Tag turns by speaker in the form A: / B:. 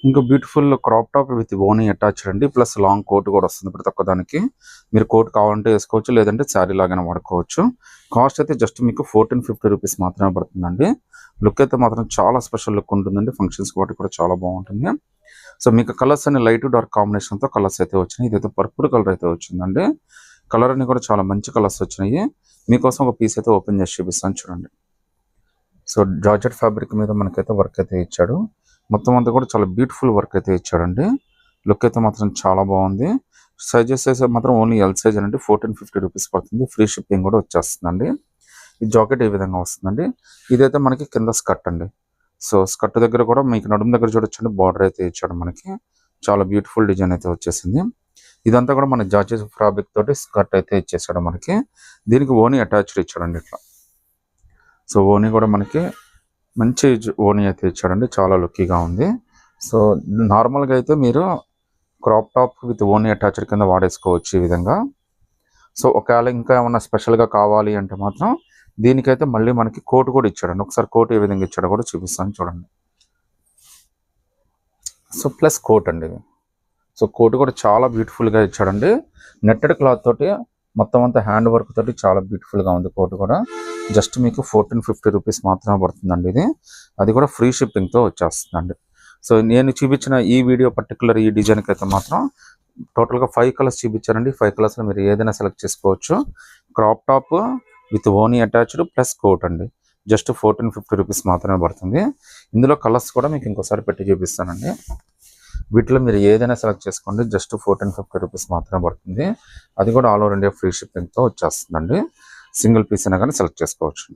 A: ఇంకా beautiful crop top with ఓనీ attached అండి, ప్లస్ లాంగ్ కోట్ కూడా వస్తుంది ప్రతి ఒక్కదానికి. మీరు కోట్ కావాలంటే వేసుకోవచ్చు, లేదంటే శారీ లాగానే వాడుకోవచ్చు. కాస్ట్ అయితే జస్ట్ మీకు 1450 రూపీస్ మాత్రమే పడుతుందండి. లుక్ అయితే మాత్రం చాలా స్పెషల్ లుక్ ఉంటుందండి, ఫంక్షన్స్ వాటి కూడా చాలా బాగుంటుంది. సో మీకు కలర్స్ అన్ని లైట్ డార్క్ కాంబినేషన్తో కలర్స్ అయితే వచ్చినాయి. ఇదైతే పర్పుల్ కలర్ అయితే వచ్చిందండి. కలర్ అన్ని కూడా చాలా మంచి కలర్స్ వచ్చినాయి. మీకోసం ఒక పీస్ అయితే ఓపెన్ చేసి చూపిస్తాను చూడండి. సో జార్జెట్ ఫ్యాబ్రిక్ మీద మనకైతే వర్క్ అయితే ఇచ్చాడు. మొత్తం అంతా కూడా చాలా బ్యూటిఫుల్ వర్క్ అయితే ఇచ్చాడండి. లుక్ అయితే మాత్రం చాలా బాగుంది. సైజెస్ అయితే మాత్రం ఓన్లీ ఎల్ సైజ్ అండి. 1450 రూపీస్ పడుతుంది. ఫ్రీ షిప్పింగ్ కూడా వచ్చేస్తుందండి. ఈ జాకెట్ ఈ విధంగా వస్తుందండి. ఇదైతే మనకి కింద స్కర్ట్ అండి. సో స్కర్ట్ దగ్గర కూడా మీకు నడుము దగ్గర చూడొచ్చండి, బార్డర్ అయితే ఇచ్చాడు మనకి. చాలా బ్యూటిఫుల్ డిజైన్ అయితే వచ్చేసింది. ఇదంతా కూడా మన జార్జెట్ ఫ్యాబ్రిక్ తోటి స్కర్ట్ అయితే ఇచ్చేసాడు మనకి. దీనికి ఓనీ అటాచ్డ్ ఇచ్చాడండి ఇట్లా. సో ఓనీ కూడా మనకి మంచి ఓనీ అయితే ఇచ్చాడండి, చాలా లుక్కీగా ఉంది. సో నార్మల్గా అయితే మీరు క్రాప్ టాప్ విత్ ఓనీ అటాచ్డ్ కింద వాడేసుకోవచ్చు ఈ విధంగా. సో ఒకవేళ ఇంకా ఏమన్నా స్పెషల్గా కావాలి అంటే మాత్రం దీనికైతే మళ్ళీ మనకి కోట్ కూడా ఇచ్చాడండి. ఒకసారి కోట్ ఏ విధంగా ఇచ్చాడో కూడా చూపిస్తాను చూడండి. సో ప్లస్ కోట్ అండి ఇది. సో కోట్ కూడా చాలా బ్యూటిఫుల్గా ఇచ్చాడండి. నెట్టెడ్ క్లాత్ తోటి మొత్తం అంతా హ్యాండ్ వర్క్ తోటి చాలా బ్యూటిఫుల్గా ఉంది కోట్ కూడా. జస్ట్ మీకు 1450 రూపీస్ మాత్రమే పడుతుందండి ఇది. అది కూడా ఫ్రీ షిప్పింగ్తో వచ్చేస్తుందండి. సో నేను చూపించిన ఈ వీడియో పర్టికులర్ ఈ డిజైన్కి అయితే మాత్రం టోటల్గా 5 కలర్స్ చూపించారండి. 5 కలర్స్లో మీరు ఏదైనా సెలెక్ట్ చేసుకోవచ్చు. క్రాప్ టాప్ విత్ ఓనీ అటాచ్డ్ ప్లస్ కోట్ అండి. జస్ట్ 1450 రూపీస్ మాత్రమే పడుతుంది. ఇందులో కలర్స్ కూడా మీకు ఇంకోసారి పెట్టి చూపిస్తానండి. వీటిలో మీరు ఏదైనా సెలెక్ట్ చేసుకోండి. జస్ట్ 1450 రూపీస్ మాత్రమే పడుతుంది. అది కూడా ఆల్ ఓవర్ ఇండియా ఫ్రీ షిప్పింగ్తో వచ్చేస్తుందండి. సింగిల్ పీస్ అయినా కానీ సెలెక్ట్ చేసుకోవచ్చు.